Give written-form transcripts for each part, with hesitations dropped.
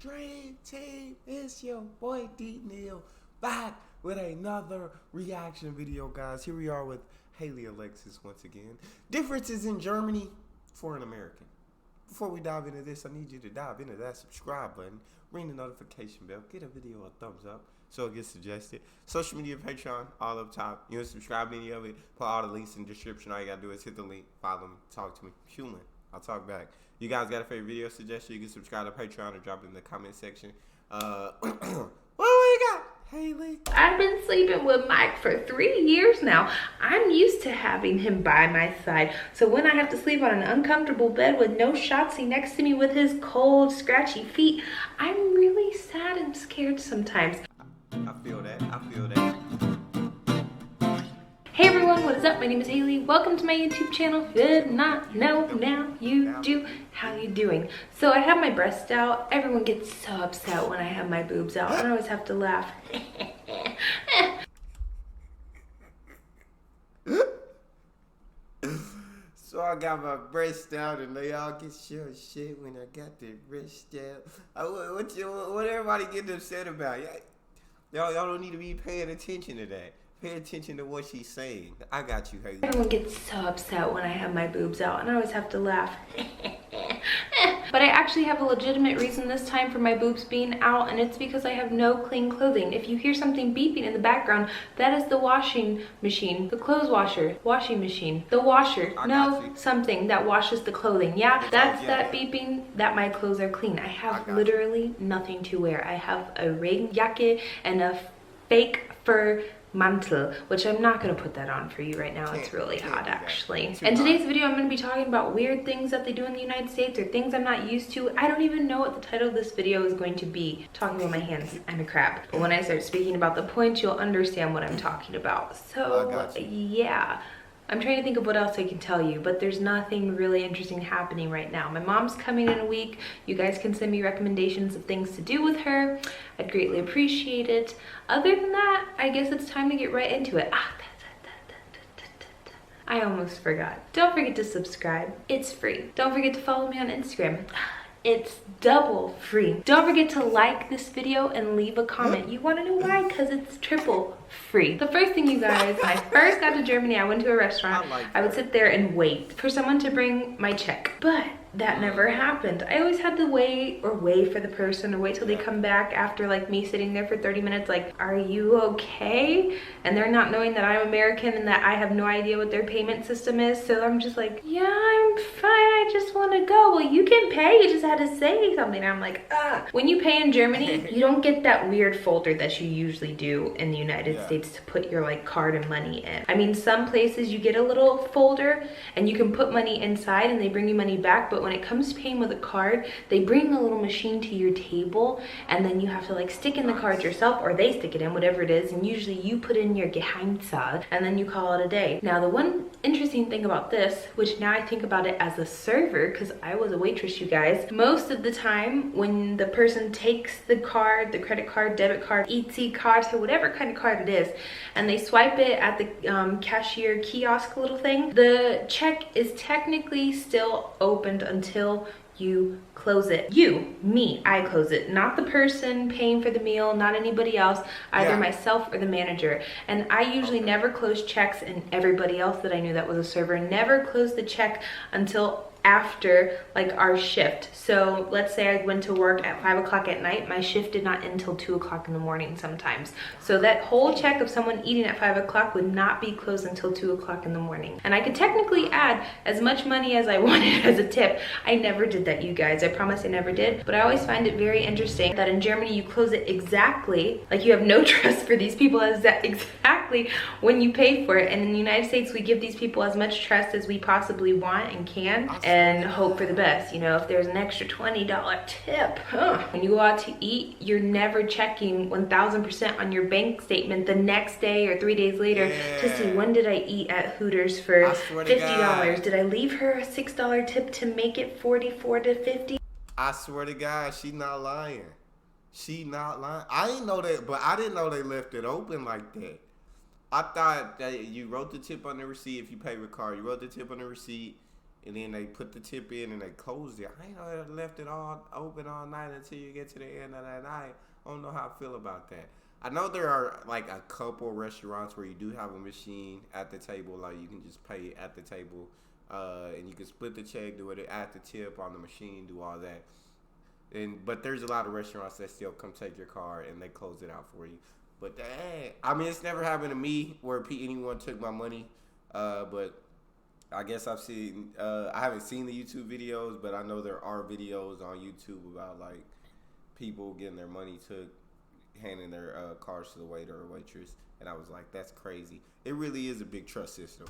Dream Team? It's your boy D Neal back with another reaction video, guys. Here we are with Hayley, Alexis once again. Differences in Germany for an American. Before we dive into this, I need you to dive into that subscribe button, ring the notification bell, get a video a thumbs up so it gets suggested. Social media, Patreon, all up top. You want to subscribe to any of it, put all the links in the description. All you gotta do is hit the link, follow me, talk to me. Human, I'll talk back. You guys got a favorite video suggestion? You can subscribe to Patreon or drop it in the comment section. What do we got, Hayley? I've been sleeping with Mike for 3 years now. I'm used to having him by my side. So when I have to sleep on an uncomfortable bed with no Shotzi next to me with his cold, scratchy feet, I'm really sad and scared sometimes. I feel that. I feel that. Hey everyone, what is up? My name is Hayley. Welcome to my YouTube channel. Did not know, now you do. How you doing? So I have my breasts out. Everyone gets so upset when I have my boobs out, and I always have to laugh. So I got my breasts out, and they all get sure shit when I got the wrist out. What everybody getting upset about? Y'all don't need to be paying attention to that. Pay attention to what she's saying. I got you, Hayley. Everyone gets so upset when I have my boobs out, and I always have to laugh. But I actually have a legitimate reason this time for my boobs being out, and it's because I have no clean clothing. If you hear something beeping in the background, that is the washing machine, the clothes washer, washing machine, the washer, something that washes the clothing. Yeah, that's that beeping that my clothes are clean. I have literally nothing to wear. I have a Regenjacke and a fake fur mantle, which I'm not going to put that on for you right now. It's really hot actually. In today's video, I'm going to be talking about weird things that they do in the United States or things I'm not used to. I don't even know what the title of this video is going to be. Talking with my hands, I'm a crab. But when I start speaking about the points, you'll understand what I'm talking about. So yeah. I'm trying to think of what else I can tell you, but there's nothing really interesting happening right now. My mom's coming in a week. You guys can send me recommendations of things to do with her. I'd greatly appreciate it. Other than that, I guess it's time to get right into it. I almost forgot. Don't forget to subscribe. It's free. Don't forget to follow me on Instagram. It's double free. Don't forget to like this video and leave a comment. You want to know why? Because it's triple free. The first thing, you guys, when I first got to Germany, I went to a restaurant. I would sit there and wait for someone to bring my check. But that never happened. I always had to wait for the person, or wait till they come back after like me sitting there for 30 minutes like, are you okay? And they're not knowing that I'm American and that I have no idea what their payment system is. So I'm just like, yeah, I'm fine. I just want to go. Well, you can pay. You just had to say something. I'm like, ah. When you pay in Germany, you don't get that weird folder that you usually do in the United States to put your like card and money in. I mean, some places you get a little folder and you can put money inside and they bring you money back. But when it comes to paying with a card, they bring a little machine to your table and then you have to like stick in the card yourself, or they stick it in, whatever it is, and usually you put in your Geheimzahl and then you call it a day. Now the one interesting thing about this, which now I think about it as a server, because I was a waitress, you guys, most of the time when the person takes the card, the credit card, debit card, EC card, so whatever kind of card it is, and they swipe it at the cashier kiosk little thing, the check is technically still opened until you close it. I close it, not the person paying for the meal, not anybody else, either myself or the manager. And I usually never close checks, and everybody else that I knew that was a server never closed the check until after like our shift. So let's say I went to work at 5 o'clock at night, my shift did not end until 2 o'clock in the morning sometimes. So that whole check of someone eating at 5 o'clock would not be closed until 2 o'clock in the morning. And I could technically add as much money as I wanted as a tip. I never did that, you guys. I promise I never did. But I always find it very interesting that in Germany you close it exactly, like you have no trust for these people as that exactly when you pay for it. And in the United States, we give these people as much trust as we possibly want and can, and hope for the best. You know, if there's an extra $20 tip, when you go out to eat, you're never checking 1000% on your bank statement the next day or 3 days later to see, when did I eat at Hooters for $50? Did I leave her a $6 tip to make it 44 to 50? I swear to God, she not lying. She not lying. I didn't know that, but I didn't know they left it open like that. I thought that you wrote the tip on the receipt if you pay with card. You wrote the tip on the receipt. and then they put the tip in and they closed it. I ain't know they left it all open all night until you get to the end of that night. I don't know how I feel about that. I know there are like a couple restaurants where you do have a machine at the table, like you can just pay at the table, and you can split the check, do it at the tip on the machine, do all that. But there's a lot of restaurants that still come take your card and they close it out for you. But dang, I mean, it's never happened to me where anyone took my money. But I guess I haven't seen the YouTube videos, but I know there are videos on YouTube about like people getting their money took, handing their cards to the waiter or waitress, and I was like, that's crazy. It really is a big trust system.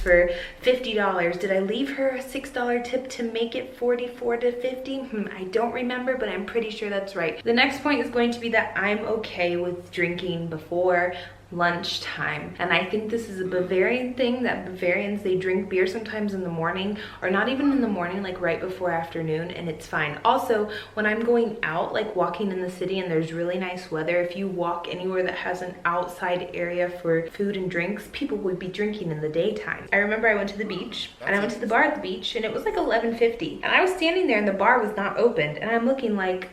For $50. Did I leave her a $6 tip to make it 44 to 50? I don't remember, but I'm pretty sure that's right. The next point is going to be that I'm okay with drinking before lunchtime, and I think this is a Bavarian thing, that Bavarians, they drink beer sometimes in the morning, or not even in the morning, like right before afternoon, and it's fine. Also, when I'm going out, like walking in the city and there's really nice weather, if you walk anywhere that has an outside area for food and drinks, people would be drinking in the daytime. I remember I went to the beach, and I went to the bar at the beach, and it was like 11:50, and I was standing there and the bar was not opened, and I'm looking like,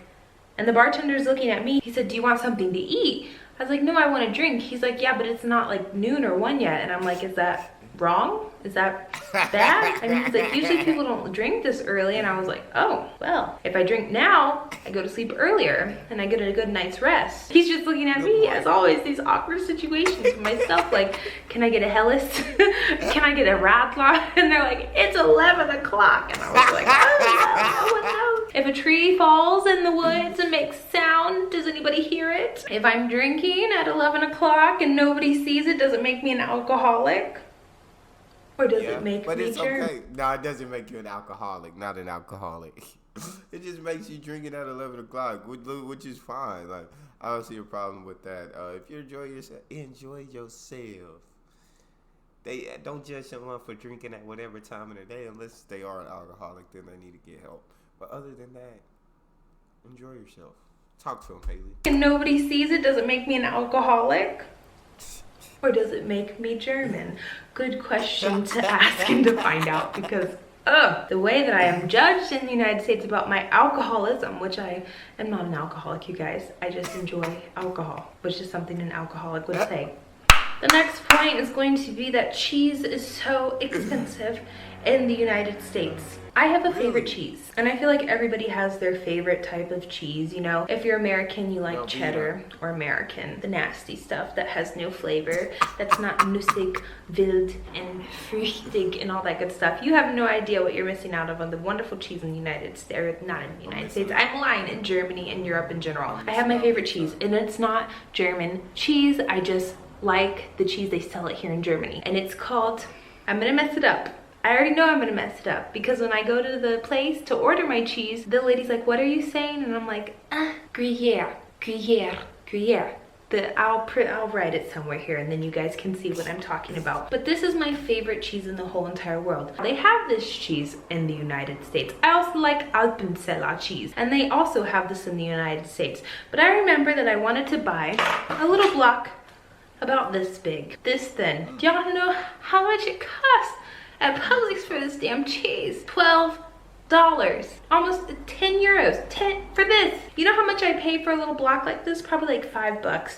and the bartender's looking at me. He said, do you want something to eat? I was like, no, I want a drink. He's like, yeah, but it's not like noon or 1 yet. And I'm like, is that wrong? Is that bad? I mean, he's like, usually people don't drink this early. And I was like, oh, well, if I drink now, I go to sleep earlier and I get a good night's rest. He's just looking at me, as always, these awkward situations with myself. Like, can I get a Hellas? Can I get a Radler? And they're like, it's 11 o'clock. And I was like, oh, no. If a tree falls in the woods and makes sound, does anybody hear it? If I'm drinking at 11 o'clock and nobody sees it, does it make me an alcoholic? Or does it make but me it's okay. No, it doesn't make you an alcoholic, not an alcoholic. It just makes you drinking at 11 o'clock, which is fine. Like, I don't see a problem with that. If you enjoy yourself. They don't judge someone for drinking at whatever time of the day unless they are an alcoholic, then they need to get help. But other than that, enjoy yourself. Talk to him, Hayley. And nobody sees it, does it make me an alcoholic? Or does it make me German? Good question to ask and to find out, because the way that I am judged in the United States about my alcoholism, which I am not an alcoholic, you guys. I just enjoy alcohol, which is something an alcoholic would say. The next point is going to be that cheese is so expensive in the United States. I have a favorite cheese, and I feel like everybody has their favorite type of cheese. You know, if you're American, you like cheddar or American, the nasty stuff that has no flavor, that's not nussig, wild, and fruchtig, and all that good stuff. You have no idea what you're missing out on the wonderful cheese in the United States, or not in the United States, I'm lying, in Germany and Europe in general. I have my favorite cheese, and it's not German cheese. I just like the cheese they sell it here in Germany, and it's called, I'm gonna mess it up. I already know I'm gonna mess it up, because when I go to the place to order my cheese, the lady's like, what are you saying? And I'm like, Gruyere, Gruyere, Gruyere. I'll write it somewhere here, and then you guys can see what I'm talking about. But this is my favorite cheese in the whole entire world. They have this cheese in the United States. I also like Alpenseller cheese, and they also have this in the United States. But I remember that I wanted to buy a little block about this big, this thin. Do y'all know how much it costs at Publix for this damn cheese? $12. Almost 10 euros. 10 for this. You know how much I pay for a little block like this? Probably like $5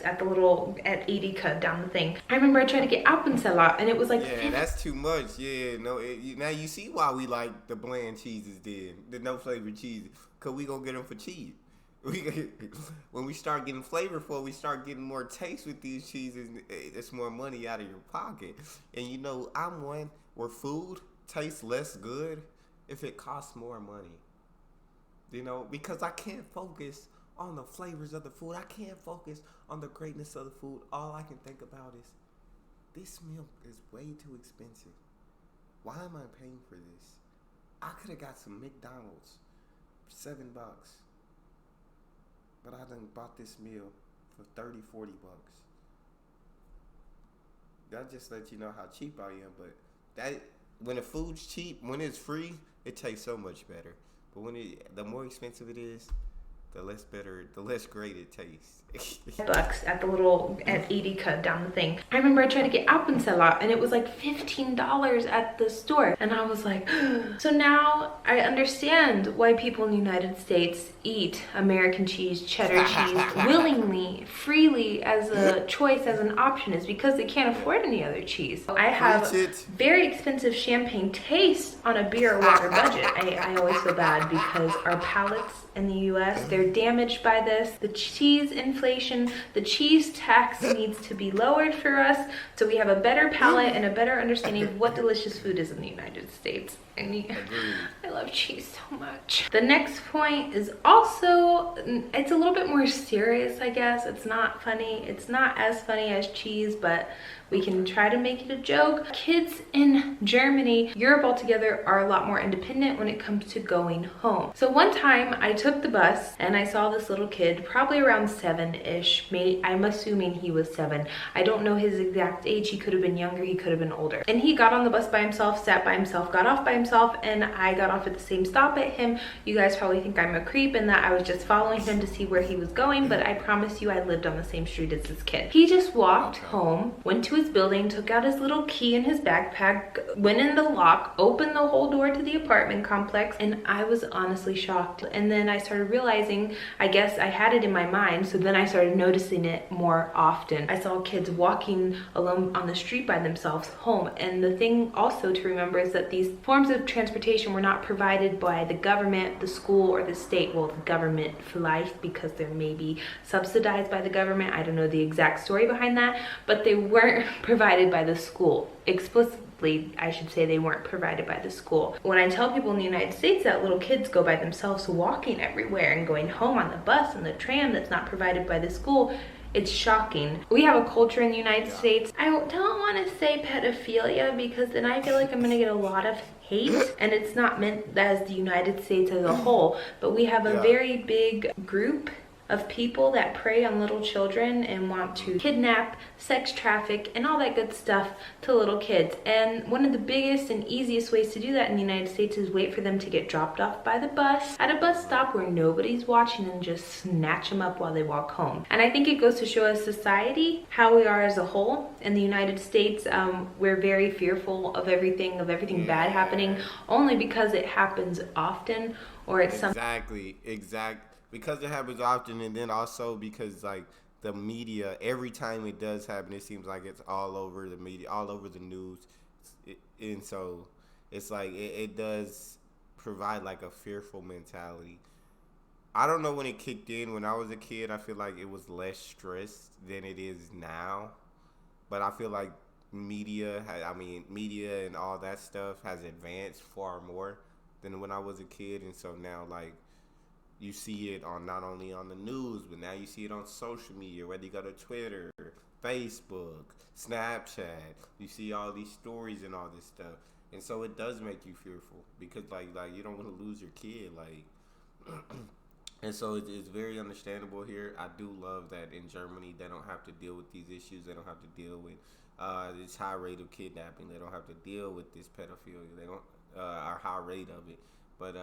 at Edeka down the thing. I remember I tried to get Appenzeller and it was like, yeah, that's too much. Yeah, no. Now you see why we like the bland cheeses, then the no flavor cheeses, cause we gonna get them for cheap. When we start getting flavorful, we start getting more taste with these cheeses. It's more money out of your pocket. And you know, I'm one where food tastes less good if it costs more money. You know, because I can't focus on the flavors of the food. I can't focus on the greatness of the food. All I can think about is, this milk is way too expensive. Why am I paying for this? I could have got some McDonald's for $7. But I done bought this meal for $30-40. That just lets you know how cheap I am. But that, when the food's cheap, when it's free, it tastes so much better. But when the more expensive it is, the less great it tastes. Bucks at the little at Edeka down the thing. I remember I tried to get Appenzeller and it was like $15 at the store, and I was like, so now I understand why people in the United States eat American cheese, cheddar cheese willingly, freely as a choice, as an option, is because they can't afford any other cheese. I have very expensive champagne taste on a beer or water budget. I always feel bad because our palates in the US, they're damaged by this. The cheese inflation, the cheese tax needs to be lowered for us so we have a better palate and a better understanding of what delicious food is in the United States. I love cheese so much. The next point is also, it's a little bit more serious, I guess. It's not funny. It's not as funny as cheese, but we can try to make it a joke. Kids in Germany, Europe altogether, are a lot more independent when it comes to going home. So one time I took the bus and I saw this little kid, probably around 7-ish. I'm assuming he was 7. I don't know his exact age. He could have been younger, he could have been older. And he got on the bus by himself, sat by himself, got off by himself, and I got off at the same stop at him. You guys probably think I'm a creep and that I was just following him to see where he was going, but I promise you I lived on the same street as this kid. He just walked home, went to his building, took out his little key in his backpack, went in the lock, opened the whole door to the apartment complex, and I was honestly shocked. And then I started realizing, I guess I had it in my mind, so then I started noticing it more often. I saw kids walking alone on the street by themselves home, and the thing also to remember is that these forms of transportation were not provided by the government, the school, or the state. Well, the government for life, because they're maybe subsidized by the government. I don't know the exact story behind that, but they weren't provided by the school. Explicitly, I should say, they weren't provided by the school. When I tell people in the United States that little kids go by themselves walking everywhere and going home on the bus and the tram that's not provided by the school, it's shocking. We have a culture in the United States. I don't want to say pedophilia because then I feel like I'm going to get a lot of hate, and it's not meant as the United States as a whole, but we have a very big group of people that prey on little children and want to kidnap, sex traffic, and all that good stuff to little kids. And one of the biggest and easiest ways to do that in the United States is wait for them to get dropped off by the bus at a bus stop where nobody's watching and just snatch them up while they walk home. And I think it goes to show us society, how we are as a whole. In the United States, we're very fearful of everything bad happening, only because it happens often, or it's exactly. Because it happens often, and then also because like the media, every time it does happen, it seems like it's all over the media, all over the news, and so it's like it does provide like a fearful mentality. I don't know when it kicked in. When I was a kid, I feel like it was less stressed than it is now, but I feel like media and all that stuff has advanced far more than when I was a kid, and so now like you see it on not only on the news, but now you see it on social media, whether you go to Twitter, Facebook, Snapchat. You see all these stories and all this stuff. And so it does make you fearful because like you don't want to lose your kid. Like, and so it's very understandable here. I do love that in Germany they don't have to deal with these issues. They don't have to deal with this high rate of kidnapping. They don't have to deal with this pedophilia. They don't our high rate of it. But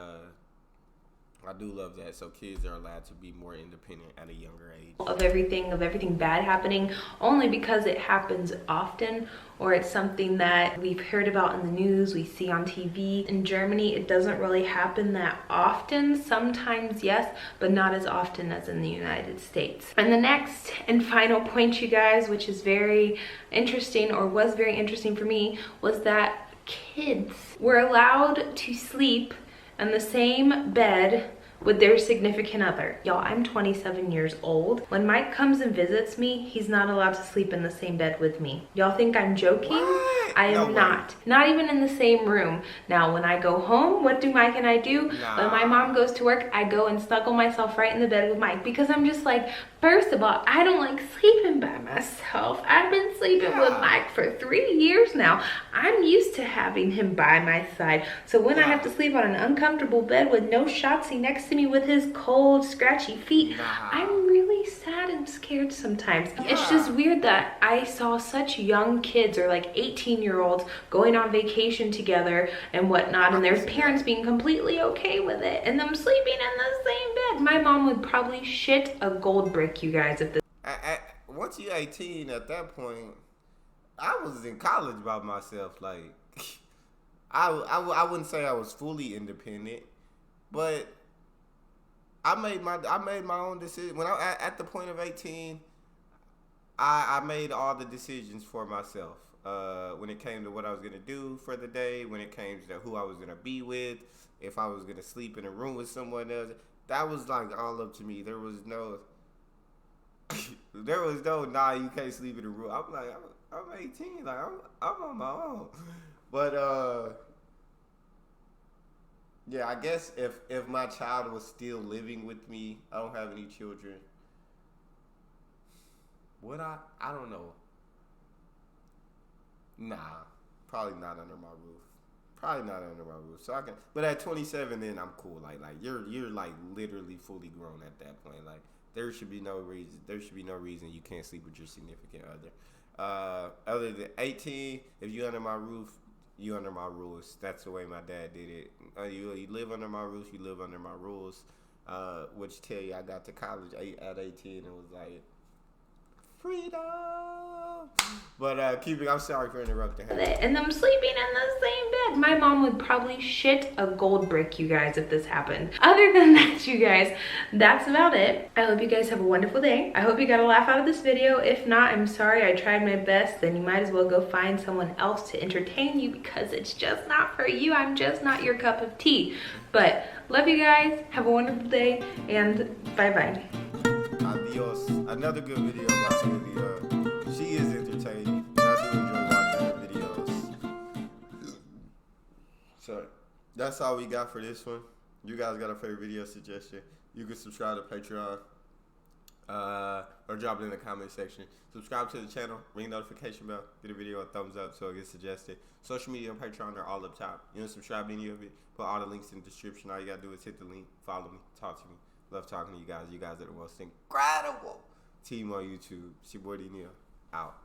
I do love that. So kids are allowed to be more independent at a younger age. Of everything bad happening, only because it happens often, or it's something that we've heard about in the news, we see on TV. In Germany, it doesn't really happen that often. Sometimes, yes, but not as often as in the United States. And the next and final point, you guys, which is very interesting, or was very interesting for me, was that kids were allowed to sleep in the same bed with their significant other. Y'all, I'm 27 years old. When Mike comes and visits me, he's not allowed to sleep in the same bed with me. Y'all think I'm joking? What? I am not. Not even in the same room. Now, when I go home, what do Mike and I do? When my mom goes to work, I go and snuggle myself right in the bed with Mike, because I'm just like, first of all, I don't like sleeping by myself. I've been sleeping with Mike for 3 years now. I'm used to having him by my side. So when I have to sleep on an uncomfortable bed with no Shotzi next to me with his cold, scratchy feet, I'm really sad and scared sometimes. It's just weird that I saw such young kids, or like 18-year-olds, going on vacation together and whatnot, and their parents being completely okay with it, and them sleeping in the same bed. My mom would probably shit a gold brick, you guys, if this. Once you're 18, at that point, I was in college by myself. Like, I wouldn't say I was fully independent, but I made my own decision. When at the point of 18, I made all the decisions for myself. When it came to what I was gonna do for the day, when it came to who I was gonna be with, if I was gonna sleep in a room with someone else, that was like all up to me. There was no, nah, you can't sleep in a room. I'm like, I'm 18, like I'm on my own. But yeah, I guess if my child was still living with me, I don't have any children. Would I? I don't know. Nah, probably not under my roof. Probably not under my roof. So I can, but at 27, then I'm cool. Like you're like literally fully grown at that point. Like there should be no reason. There should be no reason you can't sleep with your significant other. Other than 18, if you under my roof, you under my rules. That's the way my dad did it. You live under my roof, you live under my rules. Which tell you I got to college at 18 and was like, freedom. But I'm sorry for interrupting. And I'm sleeping in the same bed. My mom would probably shit a gold brick, you guys, if this happened. Other than that, you guys, that's about it. I hope you guys have a wonderful day. I hope you got a laugh out of this video. If not, I'm sorry, I tried my best. Then you might as well go find someone else to entertain you because it's just not for you. I'm just not your cup of tea. But love you guys. Have a wonderful day and bye-bye. Adios. Another good video about Hayley. She is entertaining. I do enjoy watching her videos. So that's all we got for this one. You guys got a favorite video suggestion? You can subscribe to Patreon or drop it in the comment section. Subscribe to the channel, ring notification bell, get a video a thumbs up so it gets suggested. Social media and Patreon are all up top. You don't subscribe to any of it, put all the links in the description. All you gotta do is hit the link, follow me, talk to me. Love talking to you guys. You guys are the most incredible team on YouTube. It's your boy Neal. Out.